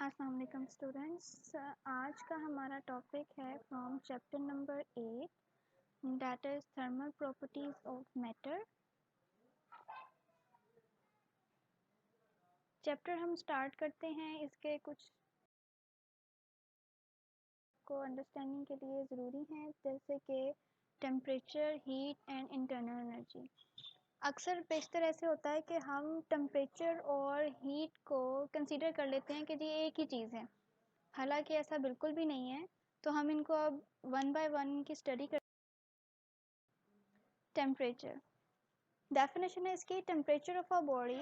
अस्सलाम वालेकुम स्टूडेंट्स। आज का हमारा टॉपिक है from chapter number 8 that is thermal properties of matter. Chapter हम स्टार्ट करते हैं। इसके कुछ को अंडरस्टैंडिंग के लिए ज़रूरी हैं, जैसे कि temperature, heat and internal energy. अक्सर बेशतर ऐसे होता है कि हम टेम्परेचर और हीट को कंसीडर कर लेते हैं कि जी एक ही चीज़ है, हालांकि ऐसा बिल्कुल भी नहीं है। तो हम इनको अब वन बाय वन की स्टडी कर। टेम्परेचर डेफिनेशन है इसकी, temperature of a body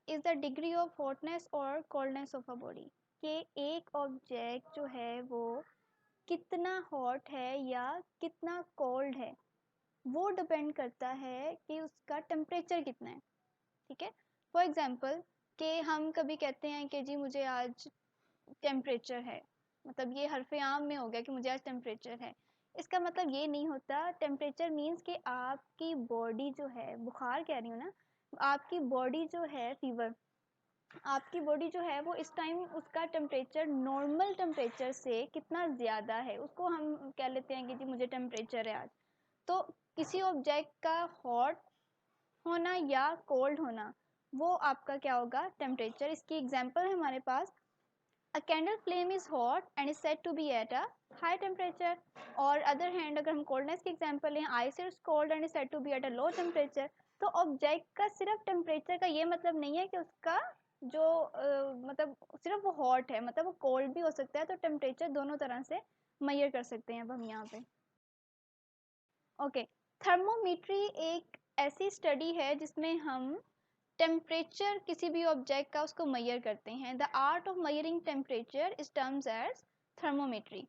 is the degree of hotness और कोल्डनेस ऑफ अ बॉडी। कि एक ऑब्जेक्ट जो है वो कितना हॉट है या कितना कोल्ड है, वो डिपेंड करता है कि उसका टेम्परेचर कितना है। ठीक है, फॉर एग्जांपल कि हम कभी कहते हैं कि जी मुझे आज टेम्परेचर है, मतलब ये हरफ आम में हो गया कि मुझे आज टेम्परेचर है। इसका मतलब ये नहीं होता। टेम्परेचर मीन्स कि आपकी बॉडी जो है, बुखार कह रही हूँ ना, आपकी बॉडी जो है, फीवर, आपकी बॉडी जो है वो इस टाइम उसका टेम्परेचर नॉर्मल टेम्परेचर से कितना ज़्यादा है, उसको हम कह लेते हैं कि जी मुझे टेम्परेचर है आज। तो किसी ऑब्जेक्ट का हॉट होना या कोल्ड होना, वो आपका क्या होगा, टेम्परेचर। इसकी एग्जांपल है हमारे पास, A candle flame is hot and is said to be at a high temperature. और अदर हैंड अगर हम कोल्डनेस की एग्जांपल लें, ice is cold and is said to be at a low temperature. तो object का सिर्फ temperature का ये मतलब नहीं है कि उसका जो मतलब सिर्फ वो हॉट है, मतलब वो कोल्ड भी हो सकता है। तो टेम्परेचर दोनों तरह से मेजर कर सकते हैं अब हम यहाँ पे। ओके, थर्मोमीट्री एक ऐसी स्टडी है जिसमें हम टेम्परेचर किसी भी ऑब्जेक्ट का उसको मेजर करते हैं। The art of measuring temperature is terms as thermometry.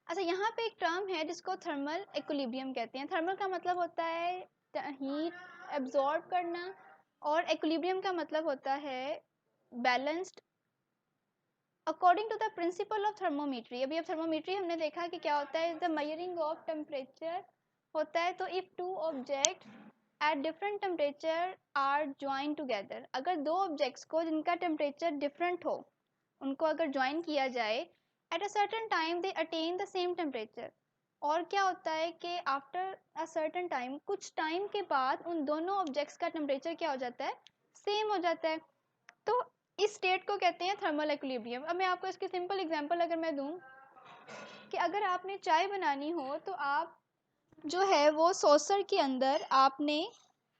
अच्छा, यहाँ पे एक टर्म है जिसको थर्मल इक्विलिब्रियम कहते हैं। थर्मल का मतलब होता है हीट एब्जॉर्ब करना, और इक्विलिब्रियम का मतलब होता है balanced according to the principle of thermometry. अभी अब थर्मोमीट्री हमने देखा कि क्या होता है, द मेजरिंग ऑफ टेम्परेचर होता है। तो if two object at different temperature are join together, अगर दो ऑब्जेक्ट्स को जिनका टेम्परेचर डिफरेंट हो, उनको अगर ज्वाइन किया जाए at a certain time they attain the same temperature. और क्या होता है कि आफ्टर अ सर्टेन टाइम, कुछ टाइम के बाद उन दोनों ऑब्जेक्ट्स का टेम्परेचर क्या हो जाता है, सेम हो जाता है। तो इस स्टेट को कहते हैं थर्मल इक्विलिब्रियम। अब मैं आपको इसकी सिंपल एग्जांपल अगर मैं दूं कि अगर आपने चाय बनानी हो तो आप जो है वो सॉसर के अंदर आपने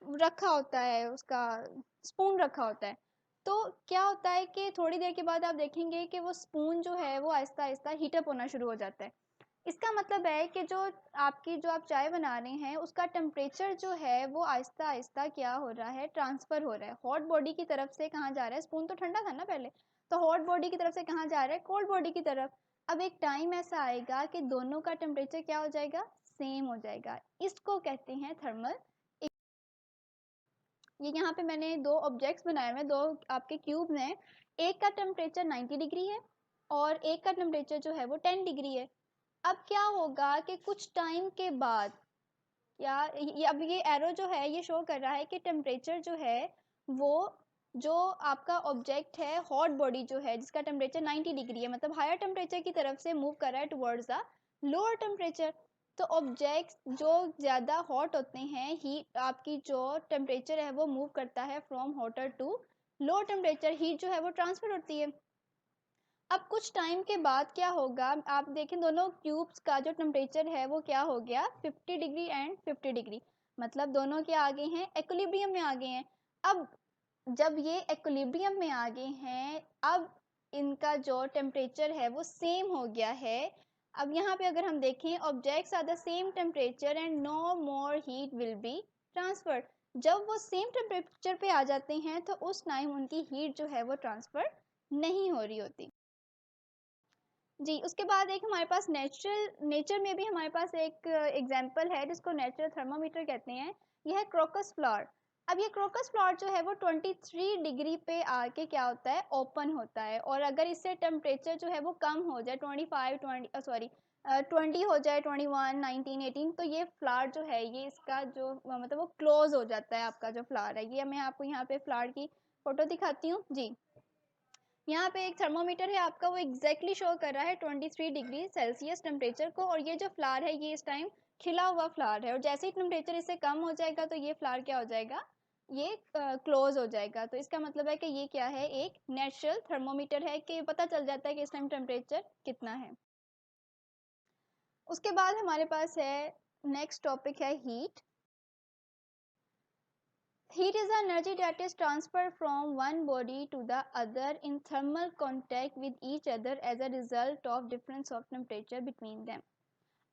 रखा होता है, उसका स्पून रखा होता है। तो क्या होता है कि थोड़ी देर के बाद आप देखेंगे कि वो स्पून जो है वो आहिस्ता आहिस्ता हीटअप होना शुरू हो जाता है। इसका मतलब है कि जो आप चाय बना रहे हैं उसका टेम्परेचर जो है वो आहिस्ता आहिस्ता क्या हो रहा है, ट्रांसफ़र हो रहा है। हॉट बॉडी की तरफ से कहाँ जा रहा है, स्पून तो ठंडा था ना पहले, तो हॉट बॉडी की तरफ से कहाँ जा रहा है, कोल्ड बॉडी की तरफ। अब एक टाइम ऐसा आएगा कि दोनों का टेम्परेचर क्या हो जाएगा, सेम हो जाएगा। इसको कहते हैं थर्मल। ये यहाँ पे मैंने दो ऑब्जेक्ट्स बनाए हुए हैं, दो आपके क्यूब्स हैं। एक का टेम्परेचर 90 डिग्री है और एक का टेम्परेचर जो है वो 10 डिग्री है। अब क्या होगा कि कुछ टाइम के बाद, या ये अब ये एरो जो है ये शो कर रहा है कि टेम्परेचर जो है वो, जो आपका ऑब्जेक्ट है हॉट बॉडी जो है जिसका टेम्परेचर 90 डिग्री है, मतलब हायर टेम्परेचर की तरफ से मूव कर रहा है टुवर्ड्स द लोअर टेम्परेचर। तो ऑब्जेक्ट्स जो ज़्यादा हॉट होते हैं, हीट आपकी जो टेम्परेचर है वो मूव करता है from hotter to low temperature, heat जो है वो ट्रांसफर होती है। अब कुछ टाइम के बाद क्या होगा, आप देखें दोनों क्यूब्स का जो टेम्परेचर है वो क्या हो गया, 50 डिग्री एंड 50 डिग्री, मतलब दोनों के आगे हैं, इक्विलिब्रियम में आ गए हैं। अब जब ये इक्विलिब्रियम में आ गए हैं, अब इनका जो टेम्परेचर है वो सेम हो गया है। अब यहाँ पे अगर हम देखें, objects are the same temperature and no more heat will be transferred. जब वो सेम टेम्परेचर पे आ जाते हैं तो उस टाइम उनकी हीट जो है वो ट्रांसफर नहीं हो रही होती। जी, उसके बाद एक हमारे पास नेचर में भी हमारे पास एक एग्जांपल है जिसको नेचुरल थर्मामीटर कहते हैं। यह है क्रोकस फ्लावर। अब ये क्रोकस फ्लावर जो है वो 23 डिग्री पे आके क्या होता है, ओपन होता है। और अगर इससे टेम्परेचर जो है वो कम हो जाए, 20 हो जाए, 21, 19, 18, तो ये फ्लावर जो है, ये इसका जो मतलब वो क्लोज हो जाता है। आपका जो फ्लावर है, ये मैं आपको यहाँ पे फ्लावर की फोटो दिखाती हूँ। जी, यहाँ पे एक थर्मोमीटर है आपका, वो एग्जैक्टली शो कर रहा है 23 डिग्री सेल्सियस टेम्परेचर को, और ये जो फ्लावर है ये इस टाइम खिला हुआ फ्लावर है, और जैसे ही टेम्परेचर इससे कम हो जाएगा तो ये फ्लावर क्या हो जाएगा, ये क्लोज हो जाएगा। तो इसका मतलब है कि ये क्या है, एक नेचुरल थर्मोमीटर है कि पता चल जाता है कि इस टाइम टेम्परेचर कितना है। उसके बाद हमारे पास है नेक्स्ट टॉपिक है heat. Heat is the energy that is transferred from one body to the other in thermal contact with each other as a result of difference of temperature between them.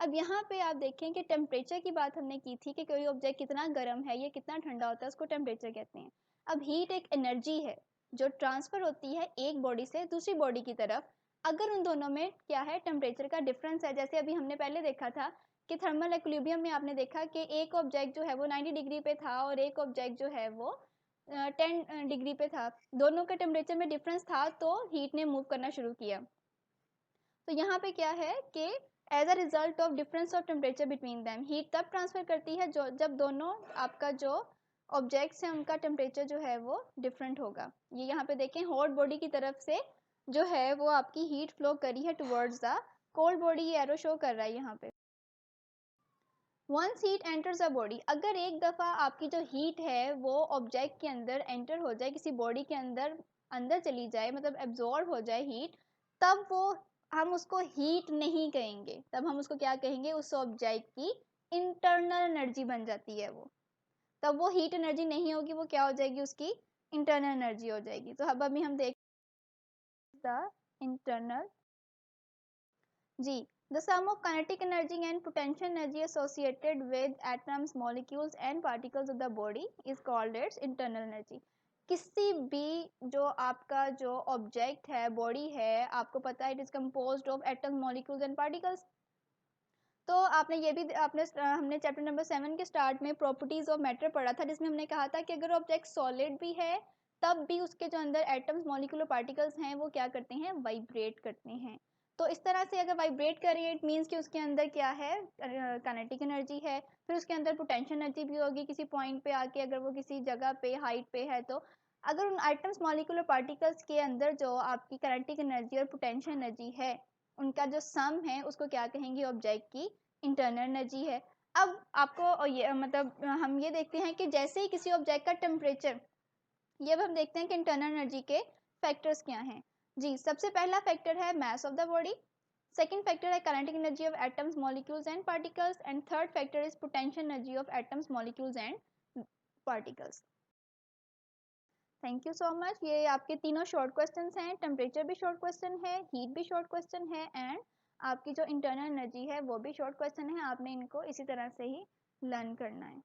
अब यहाँ पे आप देखें कि temperature की बात हमने की थी कि कोई ऑब्जेक्ट कितना गर्म है या कितना ठंडा होता है, उसको टेम्परेचर कहते हैं। अब हीट एक एनर्जी है जो ट्रांसफर होती है एक बॉडी से दूसरी बॉडी की तरफ, अगर उन दोनों में क्या है, टेम्परेचर का डिफरेंस है। जैसे अभी हमने पहले देखा था कि थर्मल इक्विलिब्रियम में आपने देखा कि एक ऑब्जेक्ट जो है वो 90 डिग्री पे था और एक ऑब्जेक्ट जो है वो 10 डिग्री पे था, दोनों के टेम्परेचर में डिफरेंस था तो हीट ने मूव करना शुरू किया। तो यहाँ पे क्या है कि as a result of difference of temperature between them, heat तब ट्रांसफर करती है जो जब दोनों आपका जो ऑब्जेक्ट्स हैं उनका टेम्परेचर जो है वो डिफरेंट होगा। ये यहाँ पे देखें, हॉट बॉडी की तरफ से जो है वो आपकी हीट फ्लो करी है टुवर्ड्स द कोल्ड बॉडी, ये एरो शो कर रहा है यहाँ पे। Once heat enters a body, अगर एक दफ़ा आपकी जो हीट है वो ऑब्जेक्ट के अंदर एंटर हो जाए, किसी बॉडी के अंदर अंदर चली जाए, मतलब एब्जॉर्ब हो जाए हीट, तब वो हम उसको हीट नहीं कहेंगे, तब हम उसको क्या कहेंगे, उस ऑब्जेक्ट की इंटरनल एनर्जी बन जाती है वो, तब वो हीट एनर्जी नहीं होगी, वो क्या हो जाएगी, उसकी इंटरनल एनर्जी हो जाएगी। तो अब अभी हम देख द इंटरनल जी, the sum of kinetic energy and potential energy associated with atoms, molecules and particles of the body is called its internal energy. किसी भी जो आपका जो ऑब्जेक्ट है, बॉडी है, आपको पता है it is composed of atoms, molecules and particles. तो आपने ये भी हमने चैप्टर नंबर 7 के स्टार्ट में प्रॉपर्टीज ऑफ मैटर पढ़ा था, जिसमें हमने कहा था कि अगर ऑब्जेक्ट सॉलिड भी है तब भी उसके जो अंदर एटम्स, मॉलिक्यूल और पार्टिकल्स हैं वो क्या करते हैं, वाइब्रेट करते हैं। तो इस तरह से अगर वाइब्रेट कर रही है इट मीन्स कि उसके अंदर क्या है, काइनेटिक एनर्जी है, फिर उसके अंदर पोटेंशियल एनर्जी भी होगी किसी पॉइंट पे आके, अगर वो किसी जगह पे हाइट पे है। तो अगर उन आइटम्स, मॉलिक्यूल और पार्टिकल्स के अंदर जो आपकी काइनेटिक एनर्जी और पोटेंशियल एनर्जी है उनका जो सम है उसको क्या कहेंगे, ऑब्जेक्ट की इंटरनल एनर्जी है। अब आपको ये मतलब हम ये देखते हैं कि जैसे ही किसी ऑब्जेक्ट का टेम्परेचर, ये अब हम देखते हैं कि इंटरनल एनर्जी के फैक्टर्स क्या हैं। जी, सबसे पहला फैक्टर है mass of the body, second factor है kinetic energy of atoms, molecules and particles, and third factor is potential energy of atoms, molecules and particles. Thank you so much. ये आपके तीनों शॉर्ट क्वेश्चंस हैं, temperature भी short question है, heat भी short question है, and आपकी जो इंटरनल एनर्जी है वो भी शॉर्ट क्वेश्चन है। आपने इनको इसी तरह से ही लर्न करना है।